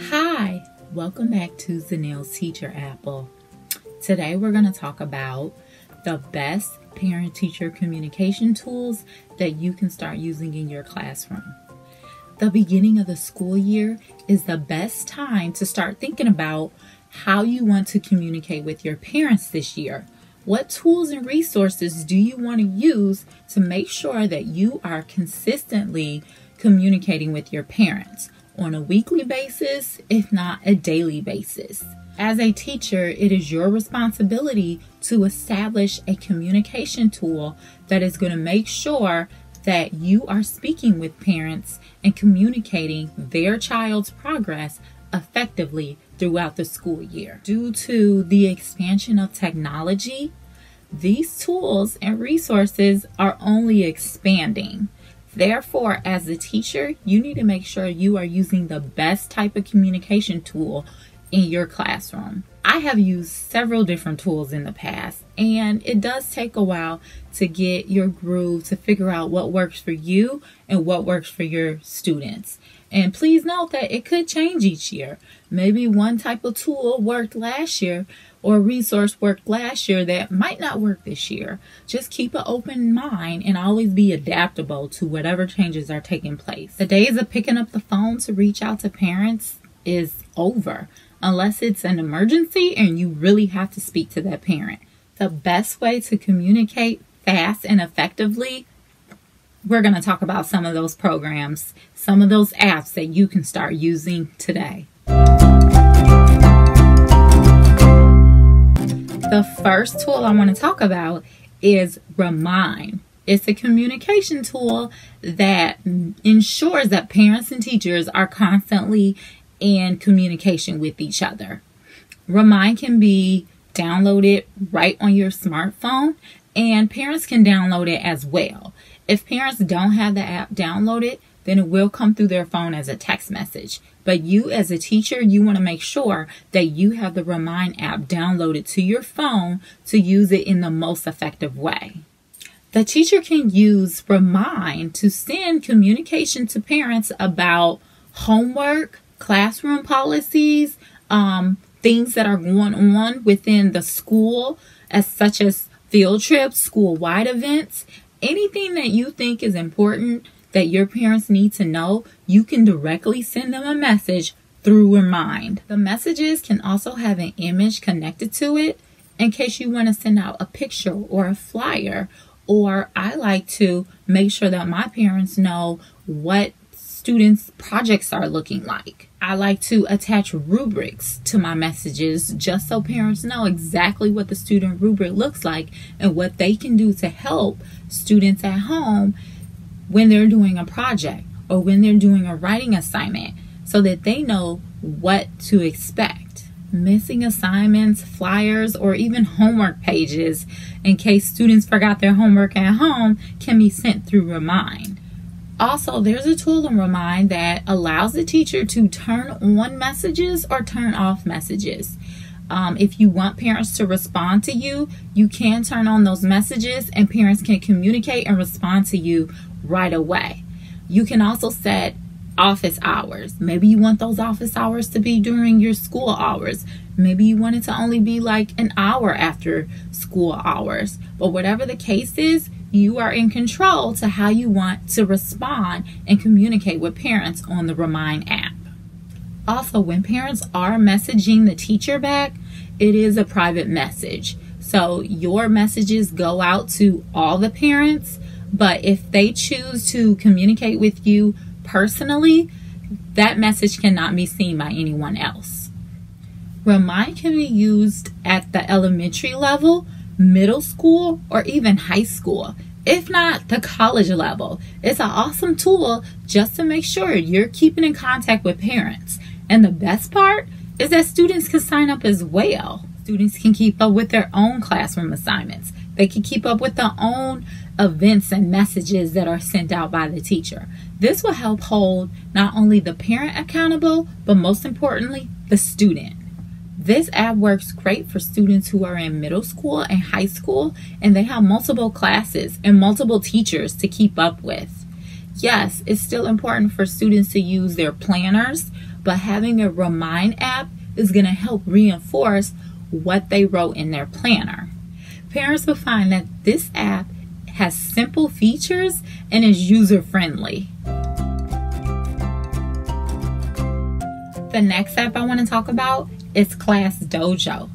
Hi, welcome back to Zanelle's Teacher Apple. Today we're going to talk about the best parent-teacher communication tools that you can start using in your classroom. The beginning of the school year is the best time to start thinking about how you want to communicate with your parents this year. What tools and resources do you want to use to make sure that you are consistently communicating with your parents on a weekly basis, if not a daily basis? As a teacher, it is your responsibility to establish a communication tool that is going to make sure that you are speaking with parents and communicating their child's progress effectively throughout the school year. Due to the expansion of technology, these tools and resources are only expanding. Therefore, as a teacher, you need to make sure you are using the best type of communication tool in your classroom. I have used several different tools in the past, and it does take a while to get your groove, to figure out what works for you and what works for your students. And please note that it could change each year. Maybe one type of tool worked last year or resource worked last year that might not work this year. Just keep an open mind and always be adaptable to whatever changes are taking place. The days of picking up the phone to reach out to parents is over, unless it's an emergency and you really have to speak to that parent. The best way to communicate fast and effectively, we're going to talk about some of those programs, some of those apps that you can start using today. The first tool I want to talk about is Remind. It's a communication tool that ensures that parents and teachers are constantly in communication with each other. Remind can be downloaded right on your smartphone, and parents can download it as well. If parents don't have the app downloaded, then it will come through their phone as a text message. But you as a teacher, you want to make sure that you have the Remind app downloaded to your phone to use it in the most effective way. The teacher can use Remind to send communication to parents about homework, classroom policies, things that are going on within the school, such as field trips, school-wide events, anything that you think is important that your parents need to know, you can directly send them a message through Remind. The messages can also have an image connected to it in case you want to send out a picture or a flyer. Or I like to make sure that my parents know what students' projects are looking like. I like to attach rubrics to my messages just so parents know exactly what the student rubric looks like and what they can do to help students at home when they're doing a project or when they're doing a writing assignment, so that they know what to expect. Missing assignments, flyers, or even homework pages in case students forgot their homework at home can be sent through Remind. Also, there's a tool in Remind that allows the teacher to turn on messages or turn off messages. If you want parents to respond to you, you can turn on those messages and parents can communicate and respond to you right away. You can also set office hours. Maybe you want those office hours to be during your school hours. Maybe you want it to only be like an hour after school hours. But whatever the case is, you are in control to how you want to respond and communicate with parents on the Remind app. Also, when parents are messaging the teacher back, it is a private message. So your messages go out to all the parents, but if they choose to communicate with you personally, that message cannot be seen by anyone else. Remind can be used at the elementary level, middle school, or even high school, if not the college level. It's an awesome tool just to make sure you're keeping in contact with parents. And the best part is that students can sign up as well. Students can keep up with their own classroom assignments. They can keep up with their own events and messages that are sent out by the teacher. This will help hold not only the parent accountable, but most importantly, the student. This app works great for students who are in middle school and high school, and they have multiple classes and multiple teachers to keep up with. Yes, it's still important for students to use their planners, but having a Remind app is going to help reinforce what they wrote in their planner. Parents will find that this app has simple features and is user-friendly. The next app I want to talk about is Class Dojo.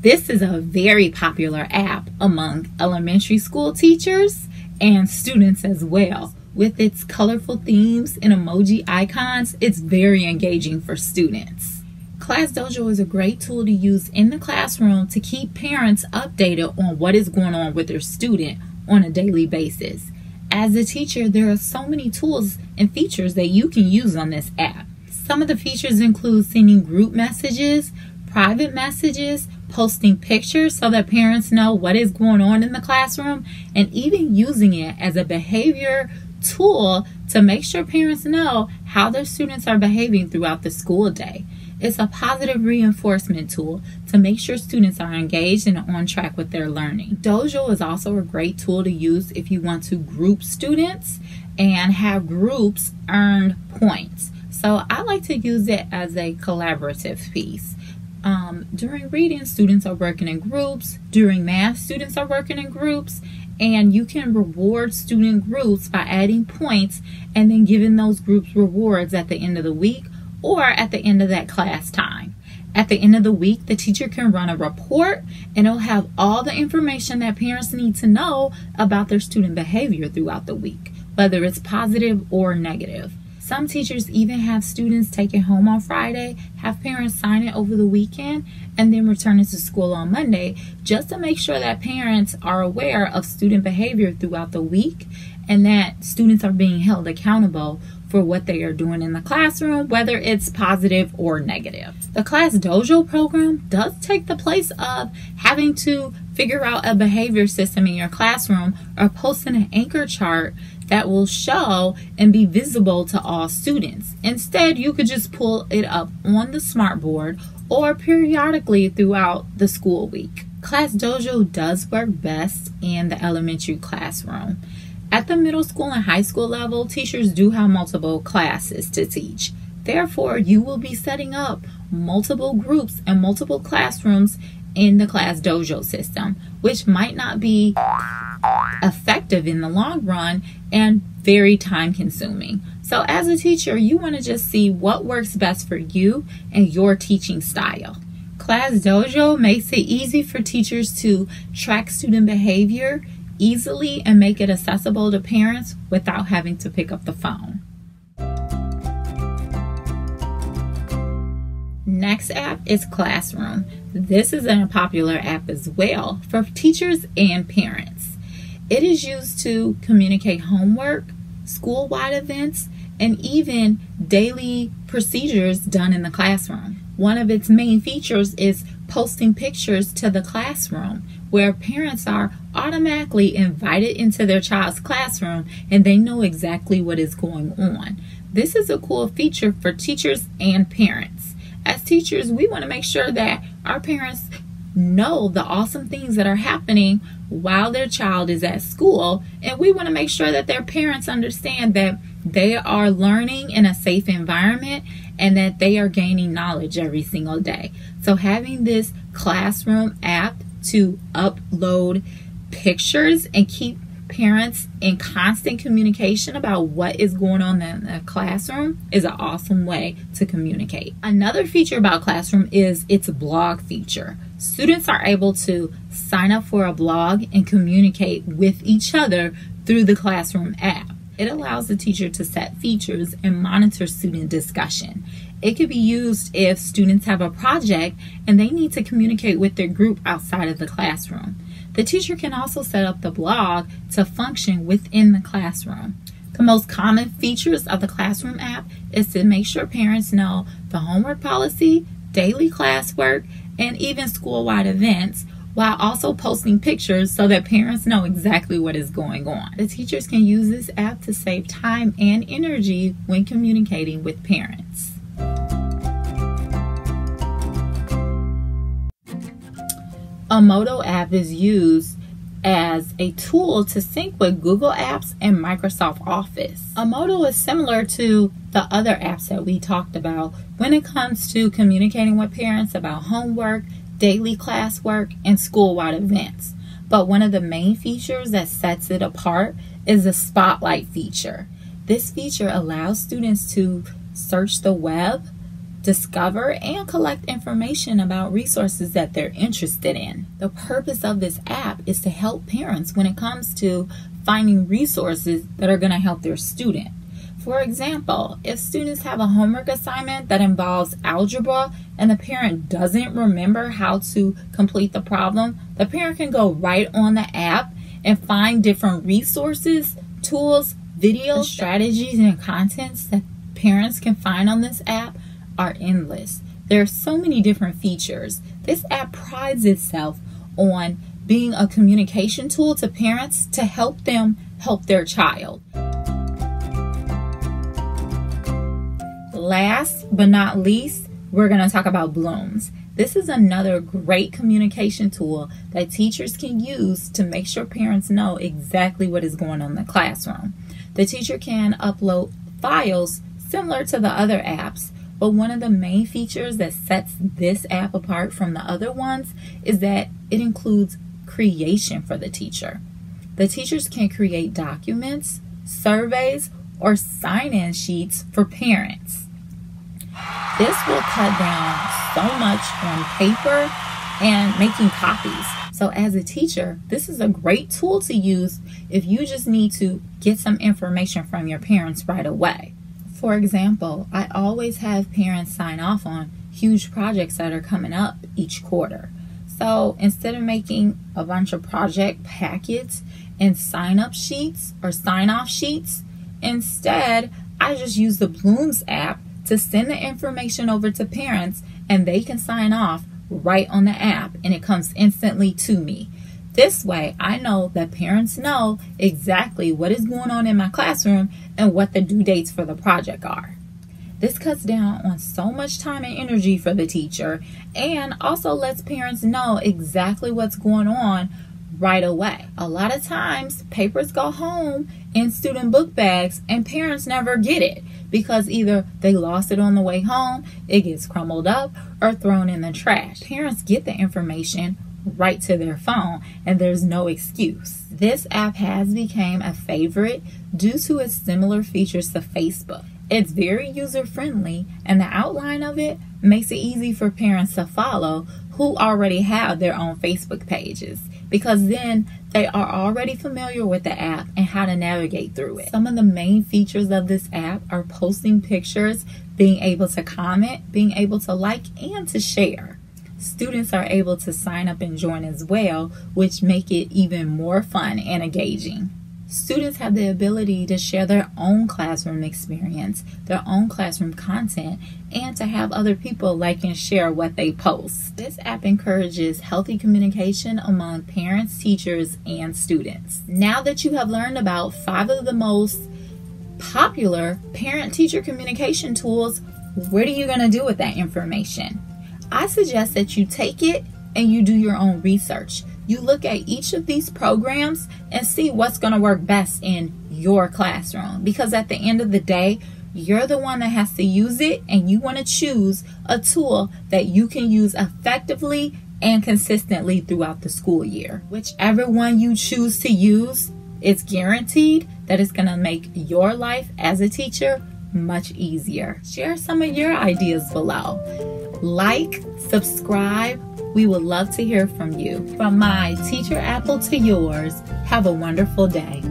This is a very popular app among elementary school teachers and students as well. With its colorful themes and emoji icons, it's very engaging for students. Class Dojo is a great tool to use in the classroom to keep parents updated on what is going on with their student on a daily basis. As a teacher, there are so many tools and features that you can use on this app. Some of the features include sending group messages, private messages, posting pictures so that parents know what is going on in the classroom, and even using it as a behavior tool to make sure parents know how their students are behaving throughout the school day. It's a positive reinforcement tool to make sure students are engaged and on track with their learning. Dojo is also a great tool to use if you want to group students and have groups earn points. So I like to use it as a collaborative piece. During reading, students are working in groups. During math, students are working in groups. And you can reward student groups by adding points and then giving those groups rewards at the end of the week or at the end of that class time. At the end of the week, the teacher can run a report and it'll have all the information that parents need to know about their student behavior throughout the week, whether it's positive or negative. Some teachers even have students take it home on Friday, have parents sign it over the weekend, and then return it to school on Monday, just to make sure that parents are aware of student behavior throughout the week and that students are being held accountable for what they are doing in the classroom, whether it's positive or negative. The Class Dojo program does take the place of having to figure out a behavior system in your classroom or posting an anchor chart that will show and be visible to all students. Instead, you could just pull it up on the smartboard or periodically throughout the school week. Class Dojo does work best in the elementary classroom. At the middle school and high school level, teachers do have multiple classes to teach. Therefore, you will be setting up multiple groups and multiple classrooms in the Class Dojo system, which might not be effective in the long run and very time consuming. So as a teacher, you want to just see what works best for you and your teaching style. Class Dojo makes it easy for teachers to track student behavior easily and make it accessible to parents without having to pick up the phone. Next app is Classroom. This is a popular app as well for teachers and parents. It is used to communicate homework, school-wide events, and even daily procedures done in the classroom. One of its main features is posting pictures to the classroom, where parents are automatically invited into their child's classroom and they know exactly what is going on. This is a cool feature for teachers and parents. As teachers, we want to make sure that our parents know the awesome things that are happening while their child is at school, and we want to make sure that their parents understand that they are learning in a safe environment and that they are gaining knowledge every single day. So having this Classroom app to upload pictures and keep parents in constant communication about what is going on in the classroom is an awesome way to communicate. Another feature about Classroom is its blog feature. Students are able to sign up for a blog and communicate with each other through the Classroom app. It allows the teacher to set features and monitor student discussion. It could be used if students have a project and they need to communicate with their group outside of the classroom. The teacher can also set up the blog to function within the classroom. The most common features of the Classroom app is to make sure parents know the homework policy, daily classwork, and even school-wide events, while also posting pictures so that parents know exactly what is going on. The teachers can use this app to save time and energy when communicating with parents. A Moto app is used as a tool to sync with Google Apps and Microsoft Office. A Moto is similar to the other apps that we talked about when it comes to communicating with parents about homework, daily classwork, and school-wide events. But one of the main features that sets it apart is the Spotlight feature. This feature allows students to search the web, discover, and collect information about resources that they're interested in. The purpose of this app is to help parents when it comes to finding resources that are going to help their student. For example, if students have a homework assignment that involves algebra and the parent doesn't remember how to complete the problem, the parent can go right on the app and find different resources, tools, videos, strategies, and contents that parents can find on this app are endless. There are so many different features. This app prides itself on being a communication tool to parents to help them help their child. Last but not least, we're going to talk about Blooms. This is another great communication tool that teachers can use to make sure parents know exactly what is going on in the classroom. The teacher can upload files similar to the other apps, but one of the main features that sets this app apart from the other ones is that it includes creation for the teacher. The teachers can create documents, surveys, or sign-in sheets for parents. This will cut down so much on paper and making copies. So as a teacher, this is a great tool to use if you just need to get some information from your parents right away. For example, I always have parents sign off on huge projects that are coming up each quarter. So instead of making a bunch of project packets and sign-up sheets or sign-off sheets, instead, I just use the Blooms app to send the information over to parents and they can sign off right on the app and it comes instantly to me. This way, I know that parents know exactly what is going on in my classroom and what the due dates for the project are. This cuts down on so much time and energy for the teacher and also lets parents know exactly what's going on right away. A lot of times, papers go home in student book bags and parents never get it because either they lost it on the way home, it gets crumbled up, or thrown in the trash. Parents get the information right to their phone and there's no excuse. This app has become a favorite due to its similar features to Facebook. It's very user-friendly and the outline of it makes it easy for parents to follow who already have their own Facebook pages, because then they are already familiar with the app and how to navigate through it. Some of the main features of this app are posting pictures, being able to comment, being able to like, and to share. Students are able to sign up and join as well, which make it even more fun and engaging. Students have the ability to share their own classroom experience, their own classroom content, and to have other people like and share what they post. This app encourages healthy communication among parents, teachers, and students. Now that you have learned about 5 of the most popular parent-teacher communication tools, what are you going to do with that information? I suggest that you take it and you do your own research. You look at each of these programs and see what's going to work best in your classroom, because at the end of the day, you're the one that has to use it and you want to choose a tool that you can use effectively and consistently throughout the school year. Whichever one you choose to use, it's guaranteed that it's going to make your life as a teacher much easier. Share some of your ideas below. Like, subscribe. We would love to hear from you. From my teacher apple to yours, have a wonderful day.